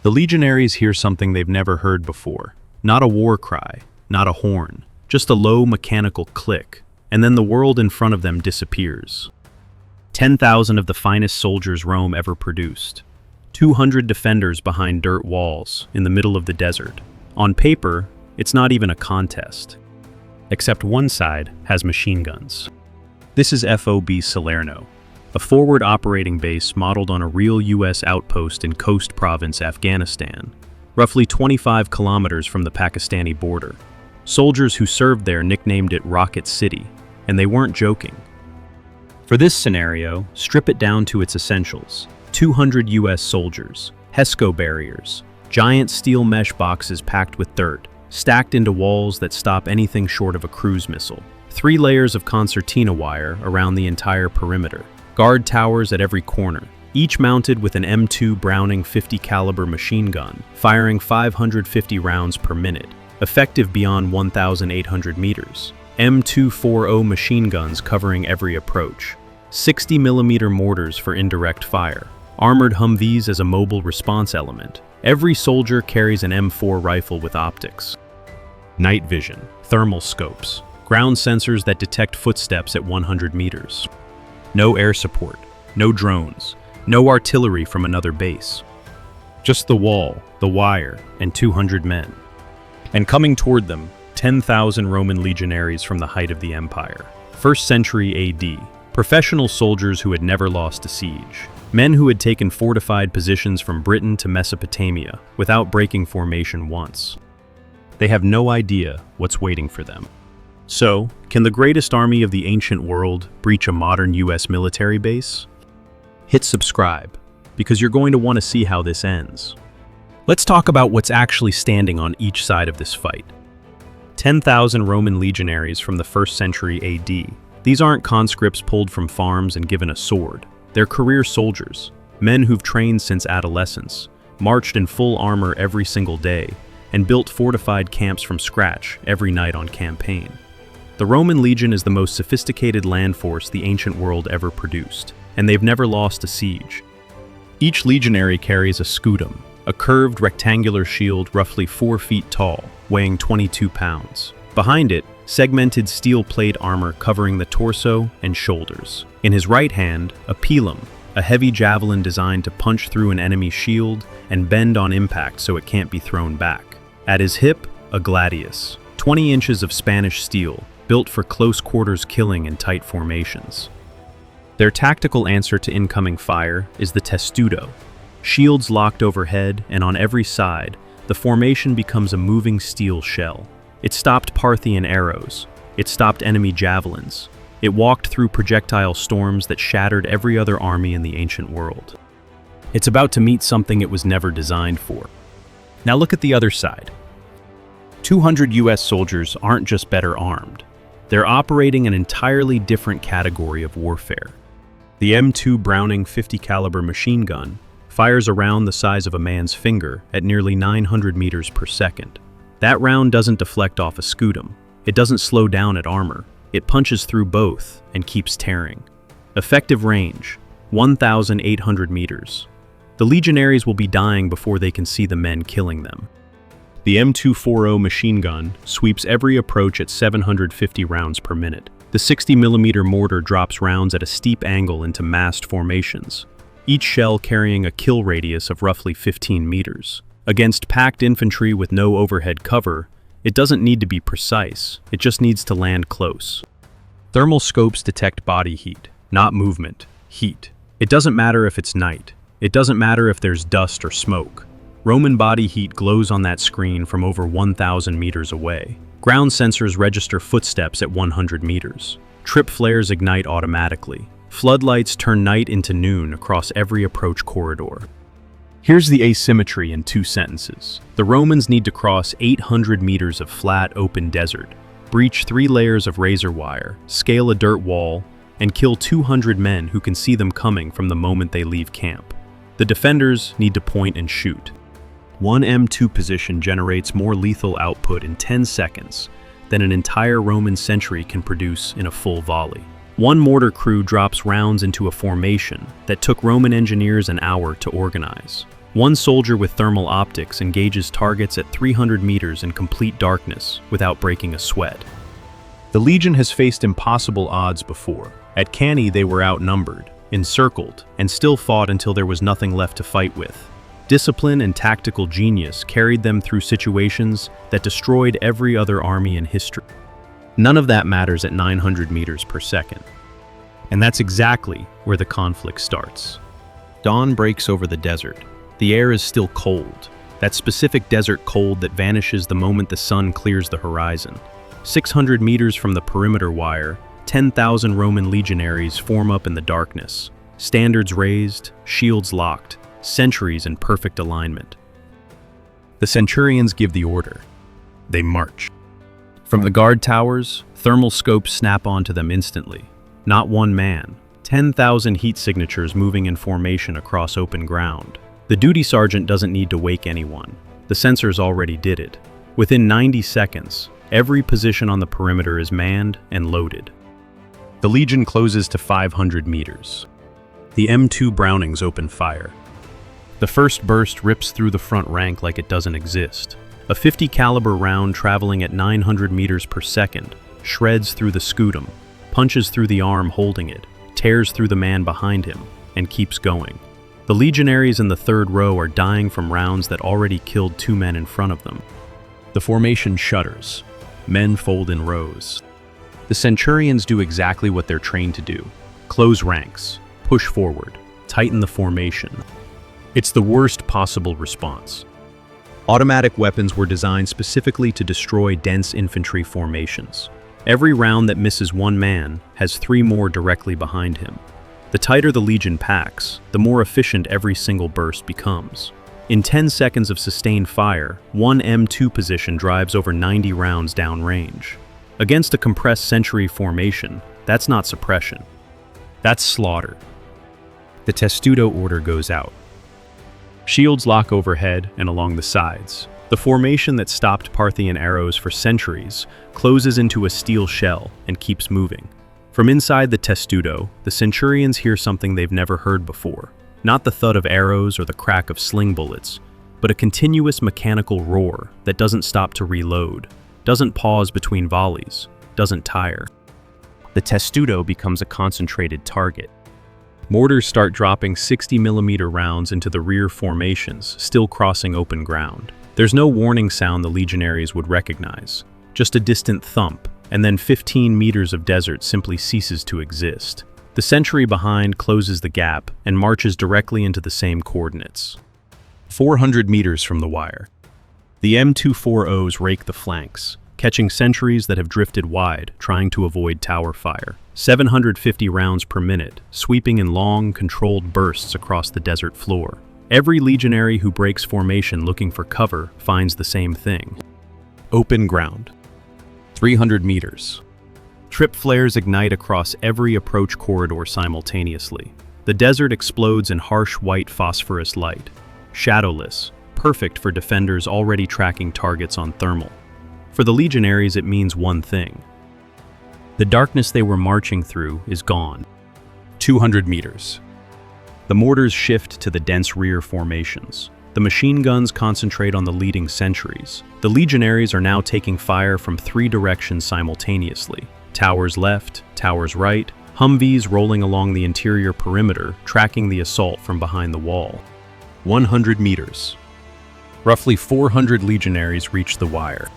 The legionaries hear something they've never heard before. Not a war cry, not a horn, just a low mechanical click, and then the world in front of them disappears. 10,000 of the finest soldiers Rome ever produced. 200 defenders behind dirt walls in the middle of the desert. On paper, it's not even a contest. Except one side has machine guns. This is FOB Salerno, a forward operating base modeled on a real US outpost in Khost Province, Afghanistan, roughly 25 kilometers from the Pakistani border. Soldiers who served there nicknamed it Rocket City, and they weren't joking. For this scenario, strip it down to its essentials. 200 US soldiers, HESCO barriers, giant steel mesh boxes packed with dirt, stacked into walls that stop anything short of a cruise missile. 3 layers of concertina wire around the entire perimeter. Guard towers at every corner, each mounted with an M2 Browning 50 caliber machine gun, firing 550 rounds per minute, effective beyond 1,800 meters. M240 machine guns covering every approach. 60mm mortars for indirect fire. Armored Humvees as a mobile response element. Every soldier carries an M4 rifle with optics. Night vision, thermal scopes, ground sensors that detect footsteps at 100 meters. No air support, no drones, no artillery from another base. Just the wall, the wire, and 200 men. And coming toward them, 10,000 Roman legionaries from the height of the empire. 1st century AD, professional soldiers who had never lost a siege. Men who had taken fortified positions from Britain to Mesopotamia without breaking formation once. They have no idea what's waiting for them. So, can the greatest army of the ancient world breach a modern US military base? Hit subscribe, because you're going to want to see how this ends. Let's talk about what's actually standing on each side of this fight. 10,000 Roman legionaries from the 1st century AD. These aren't conscripts pulled from farms and given a sword. They're career soldiers, men who've trained since adolescence, marched in full armor every single day, and built fortified camps from scratch every night on campaign. The Roman legion is the most sophisticated land force the ancient world ever produced, and they've never lost a siege. Each legionary carries a scutum, a curved rectangular shield roughly 4 feet tall, weighing 22 pounds. Behind it, segmented steel plate armor covering the torso and shoulders. In his right hand, a pilum, a heavy javelin designed to punch through an enemy's shield and bend on impact so it can't be thrown back. At his hip, a gladius, 20 inches of Spanish steel, built for close quarters killing in tight formations. Their tactical answer to incoming fire is the testudo. Shields locked overhead, and on every side, the formation becomes a moving steel shell. It stopped Parthian arrows. It stopped enemy javelins. It walked through projectile storms that shattered every other army in the ancient world. It's about to meet something it was never designed for. Now look at the other side. 200 US soldiers aren't just better armed. They're operating an entirely different category of warfare. The M2 Browning 50 caliber machine gun fires a round the size of a man's finger at nearly 900 meters per second. That round doesn't deflect off a scutum. It doesn't slow down at armor. It punches through both and keeps tearing. Effective range, 1,800 meters. The legionaries will be dying before they can see the men killing them. The M240 machine gun sweeps every approach at 750 rounds per minute. The 60mm mortar drops rounds at a steep angle into massed formations, each shell carrying a kill radius of roughly 15 meters. Against packed infantry with no overhead cover, it doesn't need to be precise, it just needs to land close. Thermal scopes detect body heat, not movement, heat. It doesn't matter if it's night. It doesn't matter if there's dust or smoke. Roman body heat glows on that screen from over 1,000 meters away. Ground sensors register footsteps at 100 meters. Trip flares ignite automatically. Floodlights turn night into noon across every approach corridor. Here's the asymmetry in 2 sentences. The Romans need to cross 800 meters of flat, open desert, breach 3 layers of razor wire, scale a dirt wall, and kill 200 men who can see them coming from the moment they leave camp. The defenders need to point and shoot. One M2 position generates more lethal output in 10 seconds than an entire Roman century can produce in a full volley. One mortar crew drops rounds into a formation that took Roman engineers an hour to organize. One soldier with thermal optics engages targets at 300 meters in complete darkness without breaking a sweat. The Legion has faced impossible odds before. At Cannae, they were outnumbered, encircled, and still fought until there was nothing left to fight with. Discipline and tactical genius carried them through situations that destroyed every other army in history. None of that matters at 900 meters per second. And that's exactly where the conflict starts. Dawn breaks over the desert. The air is still cold, that specific desert cold that vanishes the moment the sun clears the horizon. 600 meters from the perimeter wire, 10,000 Roman legionaries form up in the darkness. Standards raised, shields locked, sentries in perfect alignment. The centurions give the order. They march. From the guard towers, thermal scopes snap onto them instantly. Not one man, 10,000 heat signatures moving in formation across open ground. The duty sergeant doesn't need to wake anyone. The sensors already did it. Within 90 seconds, every position on the perimeter is manned and loaded. The Legion closes to 500 meters. The M2 Brownings open fire. The first burst rips through the front rank like it doesn't exist. A 50 caliber round traveling at 900 meters per second shreds through the scutum, punches through the arm holding it, tears through the man behind him, and keeps going. The legionaries in the third row are dying from rounds that already killed 2 men in front of them. The formation shudders. Men fold in rows. The centurions do exactly what they're trained to do. Close ranks, push forward, tighten the formation. It's the worst possible response. Automatic weapons were designed specifically to destroy dense infantry formations. Every round that misses one man has 3 more directly behind him. The tighter the Legion packs, the more efficient every single burst becomes. In 10 seconds of sustained fire, one M2 position drives over 90 rounds downrange. Against a compressed century formation, that's not suppression. That's slaughter. The Testudo order goes out. Shields lock overhead and along the sides. The formation that stopped Parthian arrows for centuries closes into a steel shell and keeps moving. From inside the Testudo, the centurions hear something they've never heard before. Not the thud of arrows or the crack of sling bullets, but a continuous mechanical roar that doesn't stop to reload, doesn't pause between volleys, doesn't tire. The Testudo becomes a concentrated target. Mortars start dropping 60mm rounds into the rear formations, still crossing open ground. There's no warning sound the legionaries would recognize, just a distant thump, and then 15 meters of desert simply ceases to exist. The sentry behind closes the gap and marches directly into the same coordinates. 400 meters from the wire. The M240s rake the flanks, catching sentries that have drifted wide, trying to avoid tower fire. 750 rounds per minute, sweeping in long, controlled bursts across the desert floor. Every legionary who breaks formation looking for cover finds the same thing. Open ground. 300 meters. Trip flares ignite across every approach corridor simultaneously. The desert explodes in harsh white phosphorus light. Shadowless, perfect for defenders already tracking targets on thermal. For the legionaries, it means one thing. The darkness they were marching through is gone. 200 meters. The mortars shift to the dense rear formations. The machine guns concentrate on the leading sentries. The legionaries are now taking fire from 3 directions simultaneously. Towers left, towers right, Humvees rolling along the interior perimeter, tracking the assault from behind the wall. 100 meters. Roughly 400 legionaries reach the wire.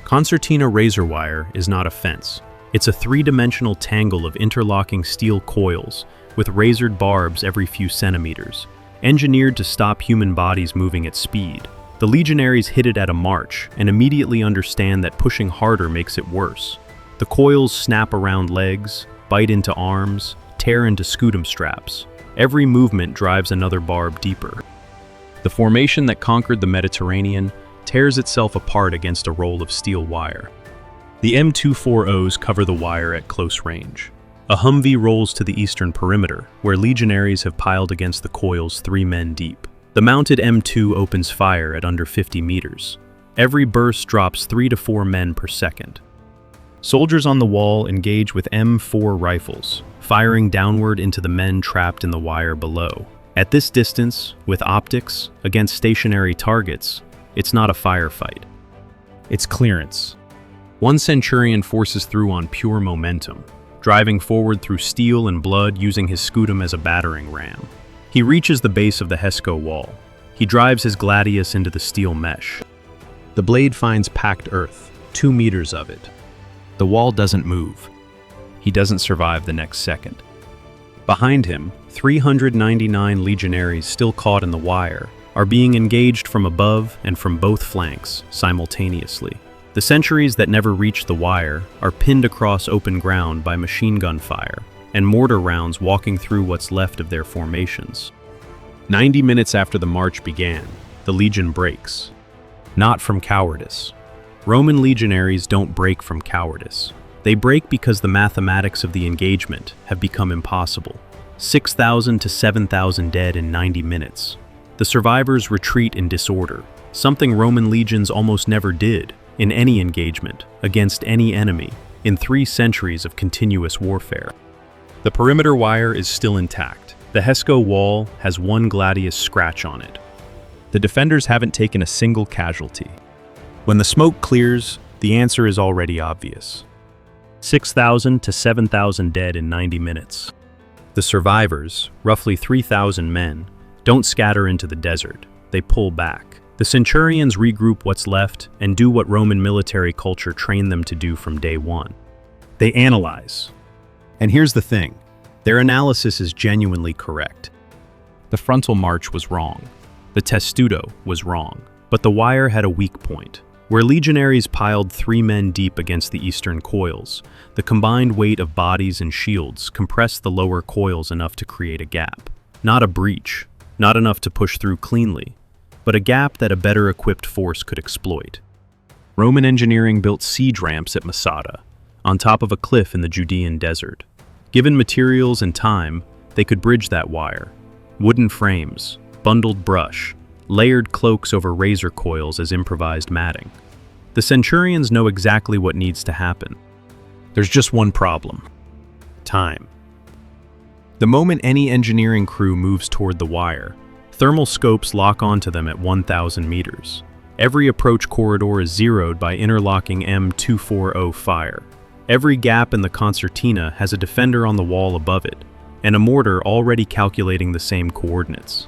Concertina razor wire is not a fence. It's a 3-dimensional tangle of interlocking steel coils with razored barbs every few centimeters, engineered to stop human bodies moving at speed. The legionaries hit it at a march and immediately understand that pushing harder makes it worse. The coils snap around legs, bite into arms, tear into scutum straps. Every movement drives another barb deeper. The formation that conquered the Mediterranean tears itself apart against a roll of steel wire. The M240s cover the wire at close range. A Humvee rolls to the eastern perimeter, where legionaries have piled against the coils 3 men deep. The mounted M2 opens fire at under 50 meters. Every burst drops 3 to 4 men per second. Soldiers on the wall engage with M4 rifles, firing downward into the men trapped in the wire below. At this distance, with optics, against stationary targets, it's not a firefight. It's clearance. One centurion forces through on pure momentum, driving forward through steel and blood using his scutum as a battering ram. He reaches the base of the Hesco wall. He drives his gladius into the steel mesh. The blade finds packed earth, 2 meters of it. The wall doesn't move. He doesn't survive the next second. Behind him, 399 legionaries still caught in the wire are being engaged from above and from both flanks simultaneously. The sentries that never reach the wire are pinned across open ground by machine gun fire and mortar rounds walking through what's left of their formations. 90 minutes after the march began, the legion breaks. Not from cowardice. Roman legionaries don't break from cowardice. They break because the mathematics of the engagement have become impossible. 6,000 to 7,000 dead in 90 minutes. The survivors retreat in disorder, something Roman legions almost never did in any engagement against any enemy in 3 centuries of continuous warfare. The perimeter wire is still intact. The Hesco wall has 1 gladius scratch on it. The defenders haven't taken a single casualty. When the smoke clears, the answer is already obvious. 6,000 to 7,000 dead in 90 minutes. The survivors, roughly 3,000 men, don't scatter into the desert. They pull back. The centurions regroup what's left and do what Roman military culture trained them to do from day one. They analyze. And here's the thing. Their analysis is genuinely correct. The frontal march was wrong. The testudo was wrong. But the wire had a weak point. Where legionaries piled 3 men deep against the eastern coils, the combined weight of bodies and shields compressed the lower coils enough to create a gap. Not a breach, not enough to push through cleanly, but a gap that a better equipped force could exploit. Roman engineering built siege ramps at Masada, on top of a cliff in the Judean desert. Given materials and time, they could bridge that wire. Wooden frames, bundled brush, layered cloaks over razor coils as improvised matting. The centurions know exactly what needs to happen. There's just one problem. Time. The moment any engineering crew moves toward the wire, thermal scopes lock onto them at 1,000 meters. Every approach corridor is zeroed by interlocking M240 fire. Every gap in the concertina has a defender on the wall above it, and a mortar already calculating the same coordinates.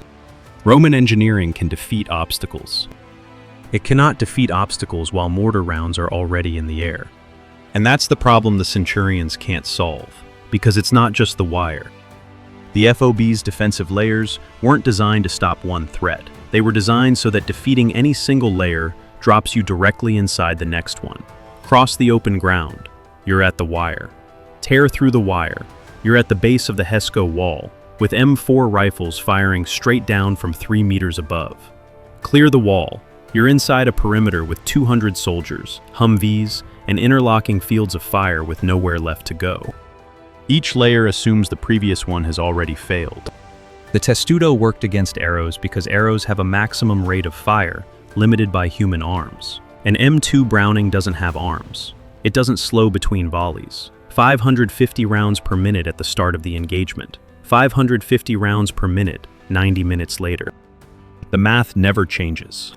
Roman engineering can defeat obstacles. It cannot defeat obstacles while mortar rounds are already in the air. And that's the problem the centurions can't solve, because it's not just the wire. The FOB's defensive layers weren't designed to stop one threat. They were designed so that defeating any single layer drops you directly inside the next one. Cross the open ground, you're at the wire. Tear through the wire, you're at the base of the Hesco wall, with M4 rifles firing straight down from 3 meters above. Clear the wall, you're inside a perimeter with 200 soldiers, Humvees, and interlocking fields of fire with nowhere left to go. Each layer assumes the previous one has already failed. The testudo worked against arrows because arrows have a maximum rate of fire, limited by human arms. An M2 Browning doesn't have arms. It doesn't slow between volleys. 550 rounds per minute at the start of the engagement. 550 rounds per minute, 90 minutes later. The math never changes.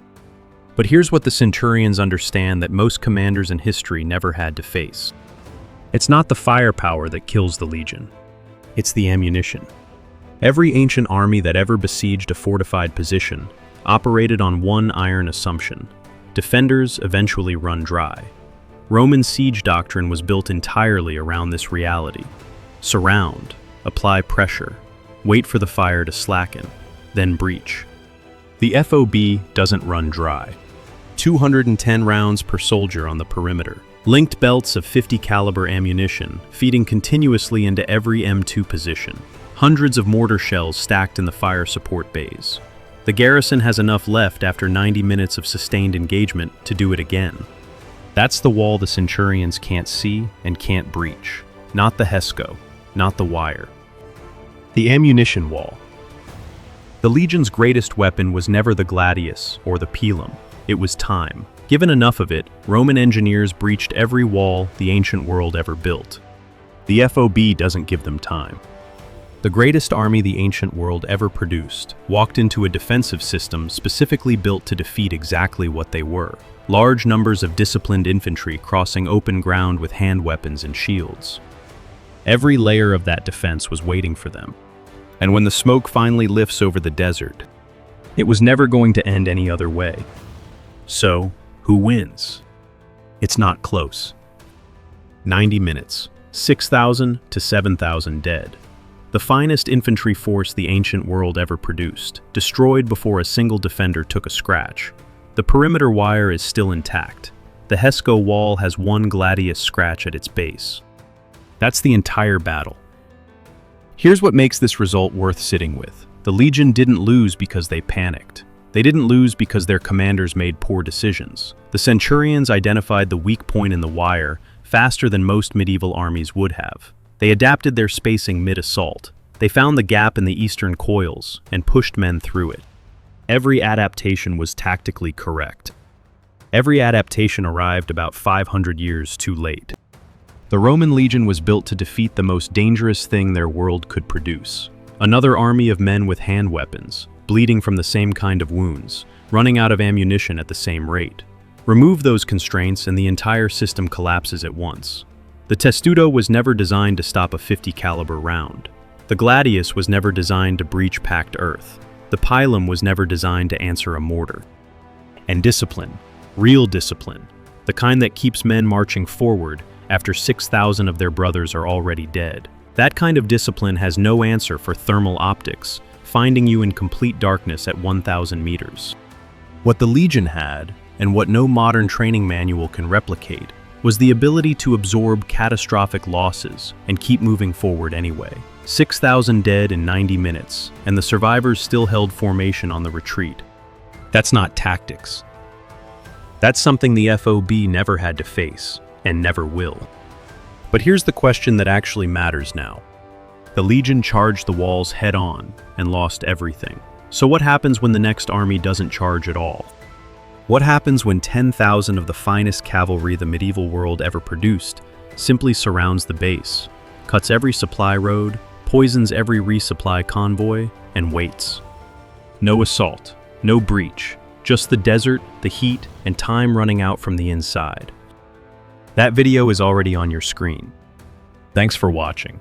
But here's what the centurions understand that most commanders in history never had to face. It's not the firepower that kills the legion. It's the ammunition. Every ancient army that ever besieged a fortified position operated on one iron assumption. Defenders eventually run dry. Roman siege doctrine was built entirely around this reality. Surround. Apply pressure, wait for the fire to slacken, then breach. The FOB doesn't run dry. 210 rounds per soldier on the perimeter. Linked belts of 50 caliber ammunition feeding continuously into every M2 position. Hundreds of mortar shells stacked in the fire support bays. The garrison has enough left after 90 minutes of sustained engagement to do it again. That's the wall the centurions can't see and can't breach. Not the Hesco. Not the wire. The ammunition wall. The legion's greatest weapon was never the gladius or the pilum. It was time. Given enough of it, Roman engineers breached every wall the ancient world ever built. The FOB doesn't give them time. The greatest army the ancient world ever produced walked into a defensive system specifically built to defeat exactly what they were. Large numbers of disciplined infantry crossing open ground with hand weapons and shields. Every layer of that defense was waiting for them. And when the smoke finally lifts over the desert, it was never going to end any other way. So, who wins? It's not close. 90 minutes, 6,000 to 7,000 dead. The finest infantry force the ancient world ever produced, destroyed before a single defender took a scratch. The perimeter wire is still intact. The Hesco wall has one gladius scratch at its base. That's the entire battle. Here's what makes this result worth sitting with. The Legion didn't lose because they panicked. They didn't lose because their commanders made poor decisions. The Centurions identified the weak point in the wire faster than most medieval armies would have. They adapted their spacing mid-assault. They found the gap in the eastern coils and pushed men through it. Every adaptation was tactically correct. Every adaptation arrived about 500 years too late. The Roman legion was built to defeat the most dangerous thing their world could produce. Another army of men with hand weapons, bleeding from the same kind of wounds, running out of ammunition at the same rate. Remove those constraints and the entire system collapses at once. The Testudo was never designed to stop a 50 caliber round. The Gladius was never designed to breach packed earth. The Pilum was never designed to answer a mortar. And discipline, real discipline, the kind that keeps men marching forward after 6,000 of their brothers are already dead. That kind of discipline has no answer for thermal optics, finding you in complete darkness at 1,000 meters. What the Legion had, and what no modern training manual can replicate, was the ability to absorb catastrophic losses and keep moving forward anyway. 6,000 dead in 90 minutes, and the survivors still held formation on the retreat. That's not tactics. That's something the FOB never had to face, and never will. But here's the question that actually matters now. The Legion charged the walls head-on and lost everything. So what happens when the next army doesn't charge at all? What happens when 10,000 of the finest cavalry the medieval world ever produced simply surrounds the base, cuts every supply road, poisons every resupply convoy, and waits? No assault, no breach, just the desert, the heat, and time running out from the inside. That video is already on your screen. Thanks for watching.